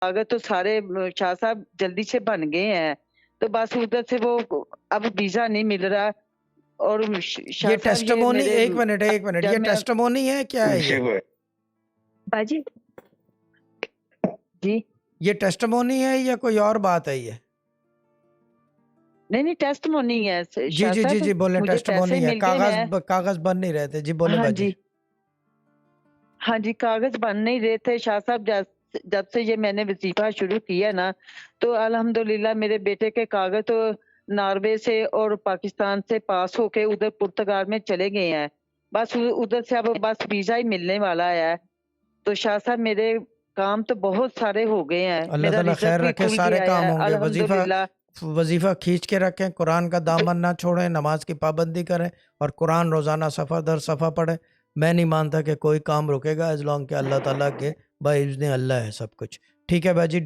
अगर तो सारे शाह साहब जल्दी से बन गए हैं, तो बस उधर से वो अब वीज़ा नहीं मिल रहा और शाह ये साहब ये टेस्टिमोनी, मेरे एक मिनट जब ये मैं टेस्टिमोनी है क्या है ये? बाजी जी ये टेस्टिमोनी है या कोई और बात है ये? नहीं टेस्टिमोनी है जी शाह जी जी साहब, जी बोले, मुझे पैसे टेस्टिमोनी है, मिल गए। मैं कागज बन नहीं रहे थे। जी बोले हाँ बाजी। जी, हाँ जी, कागज बन नहीं रहे थे शाह साहब। जब से ये मैंने वजीफा शुरू किया ना, तो अल्हम्दुलिल्लाह मेरे बेटे के कागज तो नॉर्वे से और पाकिस्तान से पास होके उधर पुर्तगाल में चले गए हैं। बस उधर से अब बस वीजा ही मिलने वाला है। तो शाह साहब मेरे काम तो बहुत सारे हो गए हैं, अल्लाह मेरा ताला रिजल्ट खैर भी रखे, खुल सारे गया काम है होंगे। अल्हम्दुलिल्लाह। वजीफा खींच के रखें, कुरान का दामन ना छोड़ें, नमाज की पाबंदी करें और कुरान रोजाना सफ़ा दर सफ़ा पढ़ें। मैं नहीं मानता कि कोई काम रुकेगा एज लॉन्ग के अल्लाह ताला के बाइज़्ने अल्लाह है सब कुछ। ठीक है भाई जी।